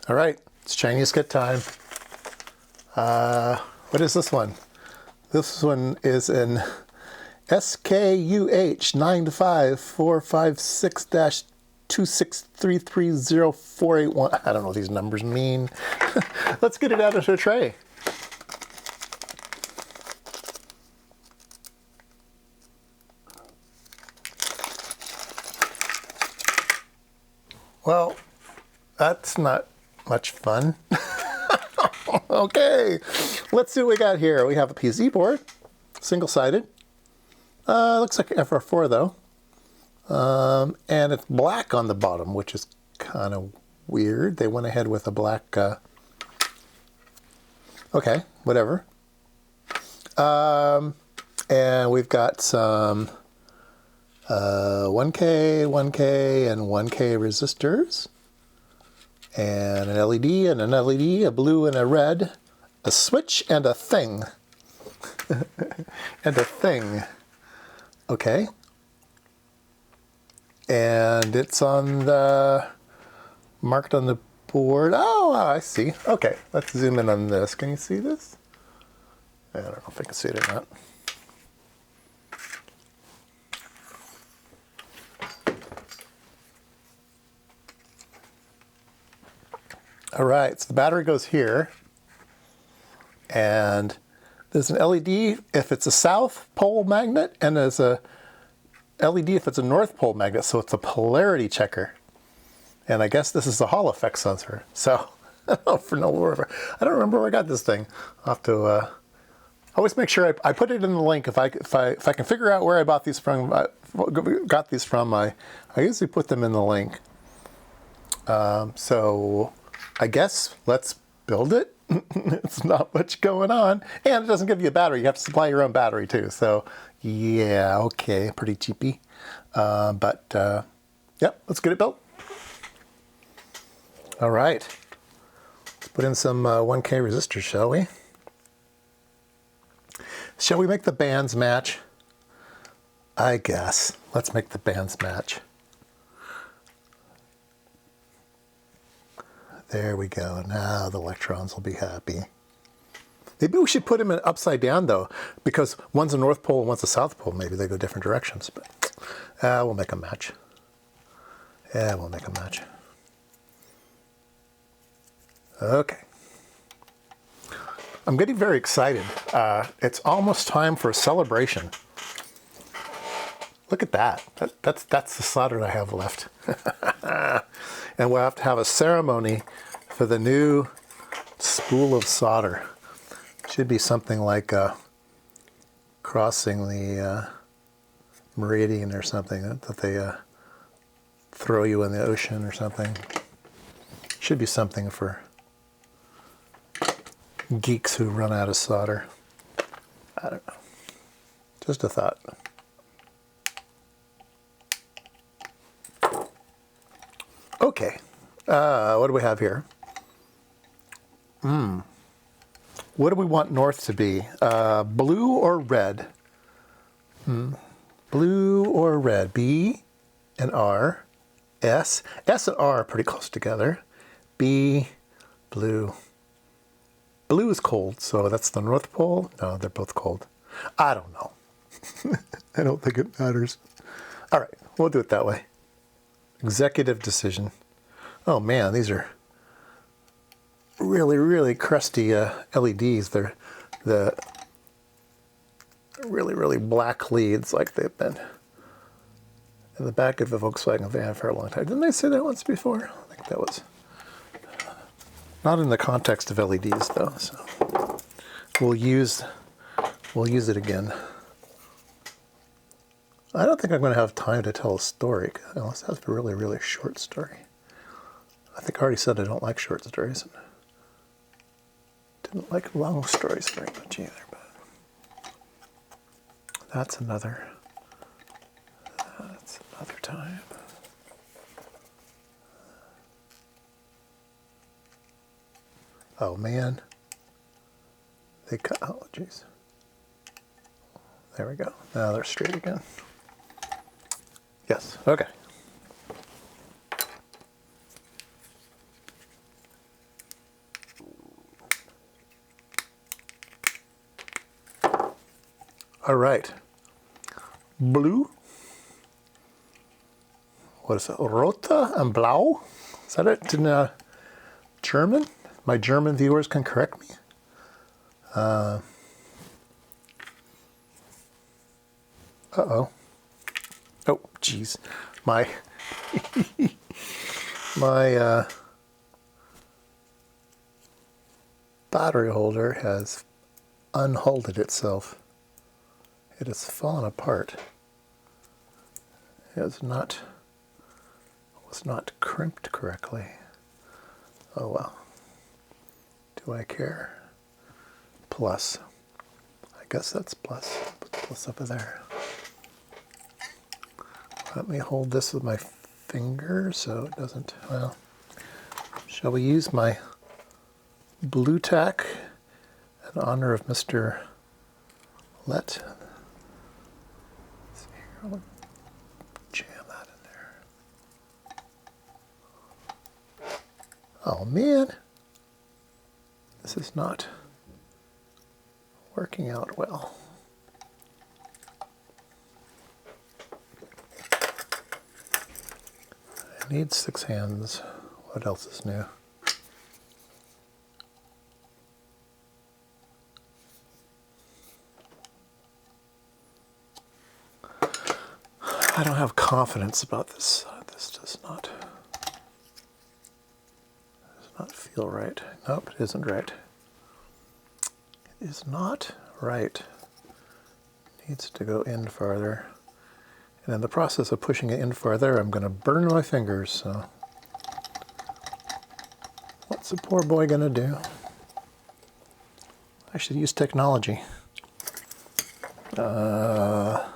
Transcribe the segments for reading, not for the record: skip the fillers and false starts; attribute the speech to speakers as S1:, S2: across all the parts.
S1: All right, it's Chinese skit time. What is this one? This one is an SKUH 95456-26330-481. I don't know what these numbers mean. Let's get it out of the tray. Well, that's not much fun. Okay, let's see what we got here. We have a PZ board, single-sided. Looks like FR4 though. And it's black on the bottom, which is kind of weird. They went ahead with a black, okay, whatever. And we've got some 1K, 1K, and 1K resistors. And an LED and an LED, a blue and a red, a switch and a thing. And a thing. Okay. And it's on the, marked on the board. Oh, I see. Okay, let's zoom in on this. Can you see this? I don't know if I can see it or not. All right, so the battery goes here, and there's an LED if it's a south pole magnet, and there's a LED if it's a north pole magnet, so it's a polarity checker. And I guess this is the Hall effect sensor. So, I don't remember where I got this thing. I'll have to always make sure I put it in the link. If I can figure out where I bought these from, I usually put them in the link. So I guess let's build it. It's not much going on. And it doesn't give you a battery. You have to supply your own battery too. So yeah, okay, pretty cheapy. Yep, let's get it built. All right, let's put in some 1K resistors, shall we? Shall we make the bands match? I guess. Let's make the bands match. There we go. Now the electrons will be happy. Maybe we should put them in upside down though, because one's a north pole and one's a south pole. Maybe they go different directions, but we'll make a match. Yeah, we'll make a match. Okay. I'm getting very excited. It's almost time for a celebration. Look at that. That's the solder I have left. And we'll have to have a ceremony for the new spool of solder. Should be something like crossing the meridian or something, that they throw you in the ocean or something. Should be something for geeks who run out of solder. I don't know. Just a thought. Okay, what do we have here? What do we want north to be? Blue or red? Blue or red? B and R. S. S and R are pretty close together. B, blue. Blue is cold, so that's the North Pole. No, they're both cold. I don't know. I don't think it matters. All right, we'll do it that way. Executive decision. Oh man, these are really, really crusty LEDs. They're the really, really black leads, like they've been in the back of a Volkswagen van for a long time. Didn't they say that once before? I think that was not in the context of LEDs though. So we'll use it again. I don't think I'm going to have time to tell a story, unless that's a really, really short story. I think I already said I don't like short stories. And didn't like long stories very much either, but that's another time. Oh man. They cut, oh geez. There we go. Now they're straight again. Yes, okay. All right. Blue. What is it? Rote and Blau? Is that it in German? My German viewers can correct me. Uh-oh. Oh, geez. My my battery holder has unholded itself. It has fallen apart. It was not crimped correctly. Oh well. Do I care? Plus. I guess that's plus. Put plus over there. Let me hold this with my finger so it doesn't, well, shall we use my blue tack in honor of Mr. Let? Let's see here, I'll jam that in there. Oh man, this is not working out well. I need 6 hands. What else is new? I don't have confidence about this. This does not feel right. Nope, it isn't right. It is not right. It needs to go in farther. And in the process of pushing it in farther, I'm going to burn my fingers, so what's the poor boy going to do? I should use technology. That's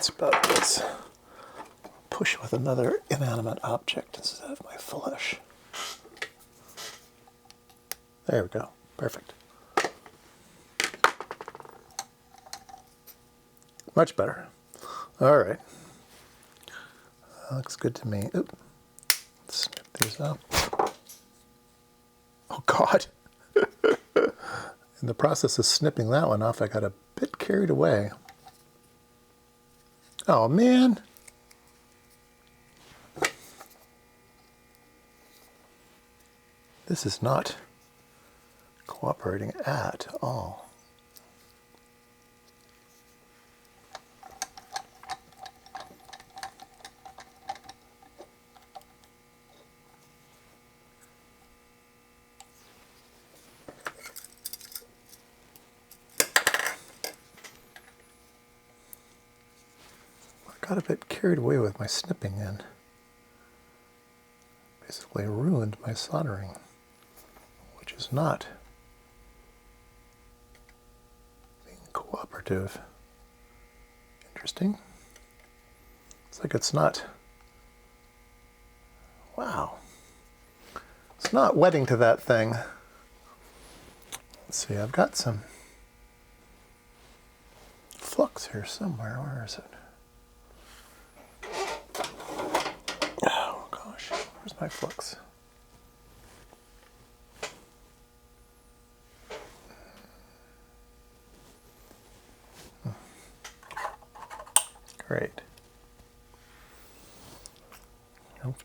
S1: about this. Push with another inanimate object instead of my flesh. There we go. Perfect. Much better. All right. Looks good to me. Oop. Let's snip these up. Oh, God. In the process of snipping that one off, I got a bit carried away. Oh, man. This is not cooperating at all. Got a bit carried away with my snipping and basically ruined my soldering, which is not being cooperative. Interesting. It's like it's not, wow. It's not wetting to that thing. Let's see, I've got some flux here somewhere. Where is it? Oh gosh, where's my flux? Great. Nope.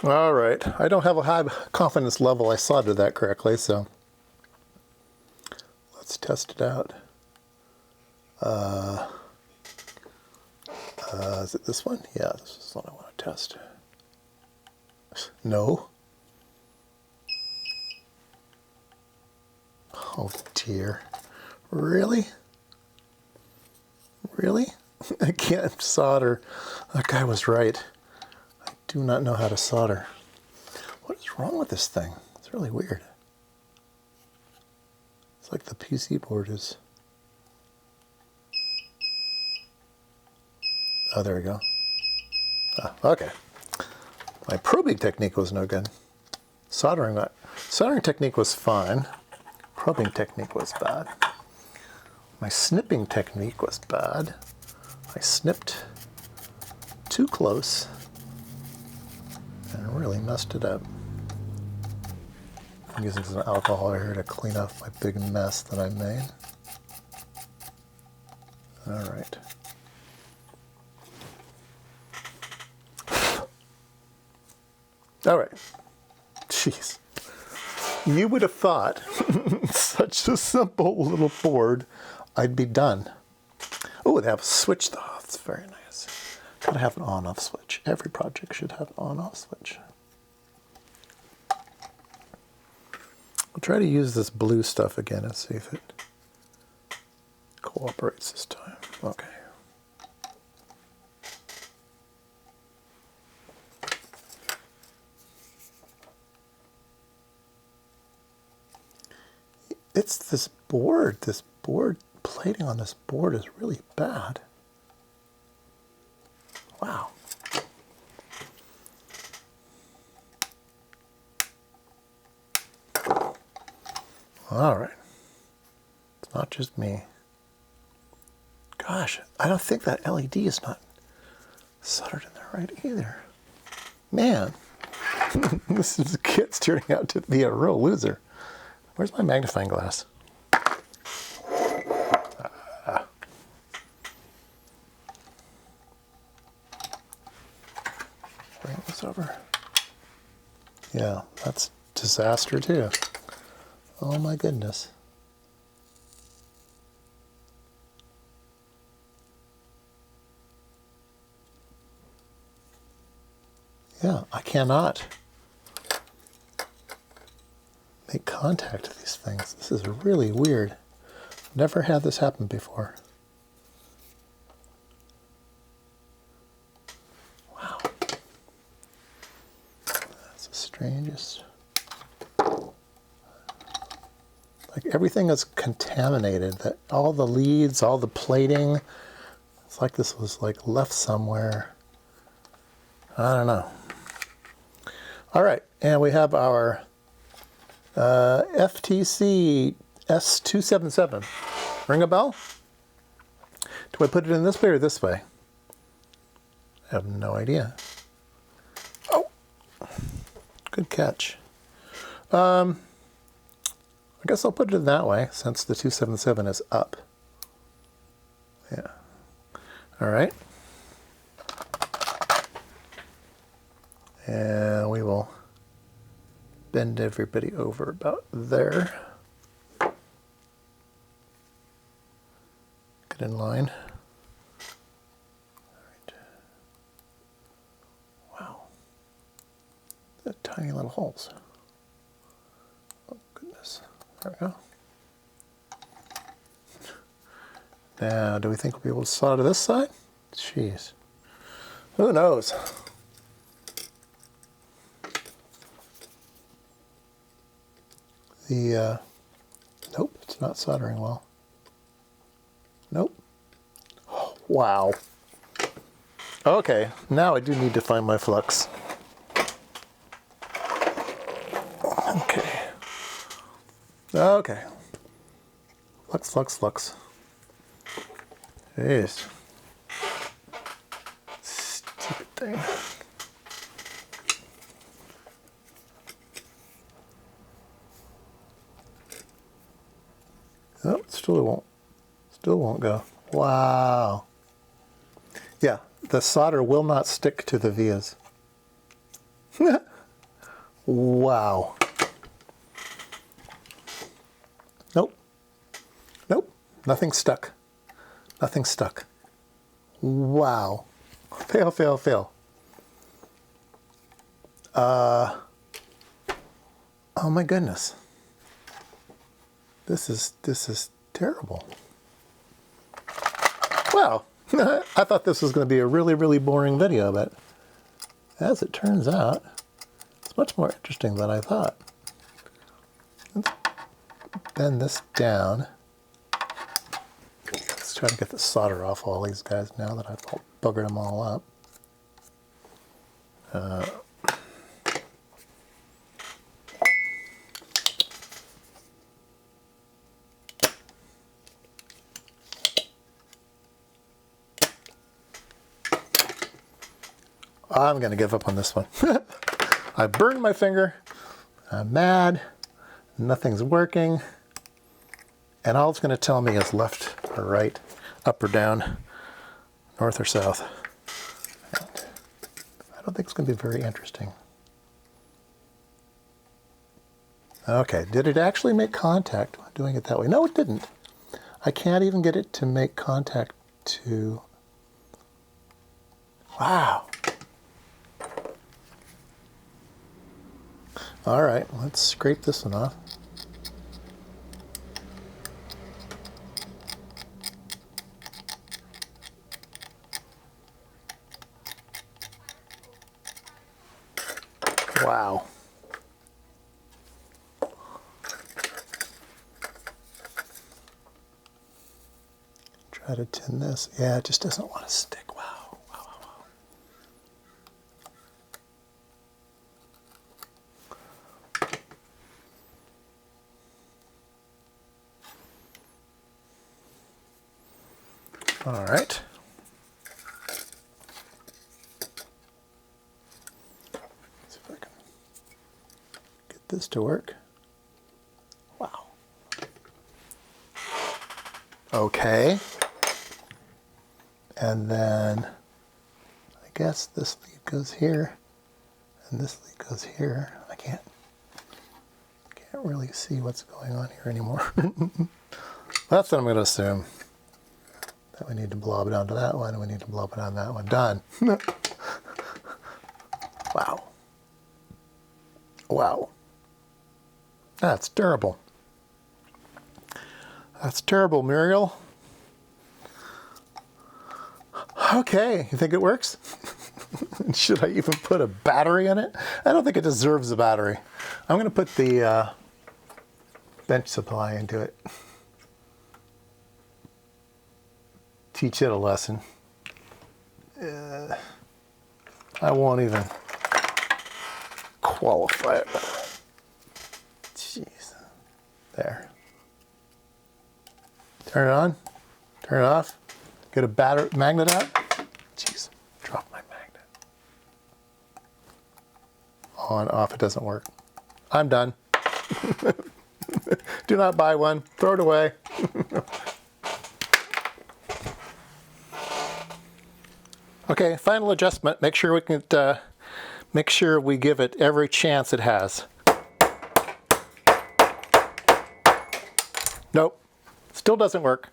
S1: All right, I don't have a high confidence level I soldered that correctly, so Let's test it out. Is it this one? Yeah, this is the one I want to test. No. Oh dear. Really? Really? I can't solder. That guy was right. I do not know how to solder. What is wrong with this thing? It's really weird. It's like the PC board is... Oh, there we go. Ah, okay. My probing technique was no good. Soldering technique was fine. Probing technique was bad. My snipping technique was bad. I snipped too close and really messed it up. I'm using some alcohol here to clean up my big mess that I made. All right. All right. Jeez. You would have thought such a simple little board, I'd be done. Oh, they have a switch though. That's very nice. Gotta have an on-off switch. Every project should have an on-off switch. I'll try to use this blue stuff again and see if it cooperates this time. Okay. It's this board plating on this board is really bad. Wow. All right. It's not just me. Gosh, I don't think that LED is not soldered in there right either. Man, this kit's turning out to be a real loser. Where's my magnifying glass? Bring this over. Yeah, that's disaster too. Oh my goodness. Yeah, I cannot make contact with these things. This is really weird. Never had this happen before. Wow. That's the strangest. Like everything is contaminated. That all the leads, all the plating. It's like this was like left somewhere. I don't know. All right, and we have our FTC S277. Ring a bell? Do I put it in this way or this way? I have no idea. Oh, good catch. I guess I'll put it in that way since the 277 is up. Yeah. All right. And we will bend everybody over about there. Get in line. All right. Wow. The tiny little holes. Oh goodness. There we go. Now, do we think we'll be able to solder this side? Jeez. Who knows? Nope, it's not soldering well. Nope. Oh, wow. Okay, now I do need to find my flux. Okay. Okay. Flux, flux, flux. Jeez. Stupid thing. Oh, still won't go. Wow. Yeah, the solder will not stick to the vias. Wow. Nope. Nothing stuck. Nothing stuck. Wow. Fail, fail, fail. Oh my goodness. This is terrible. Well, I thought this was going to be a really, really boring video, but as it turns out, it's much more interesting than I thought. Let's bend this down. Let's try to get the solder off all these guys now that I've buggered them all up. I'm going to give up on this one. I burned my finger. I'm mad. Nothing's working. And all it's going to tell me is left or right, up or down, north or south. And I don't think it's going to be very interesting. Okay, did it actually make contact doing it that way? No, it didn't. I can't even get it to make contact to... Wow. All right, let's scrape this one off. Wow. Try to tin this. Yeah, it just doesn't want to stick. Wow. Wow, wow, wow. All right. Let's see if I can get this to work. Wow. Okay. And then I guess this lead goes here and this lead goes here. I can't really see what's going on here anymore. That's what I'm going to assume. That we need to blob it onto that one, and we need to blob it on that one. Done. Wow. Wow. That's terrible. That's terrible, Muriel. Okay, you think it works? Should I even put a battery in it? I don't think it deserves a battery. I'm going to put the bench supply into it. Teach it a lesson. I won't even qualify it. Jeez. There. Turn it on. Turn it off. Get a magnet out. Jeez. Drop my magnet. On, off. It doesn't work. I'm done. Do not buy one. Throw it away. Okay, final adjustment. Make sure we can make sure we give it every chance it has. Nope, still doesn't work.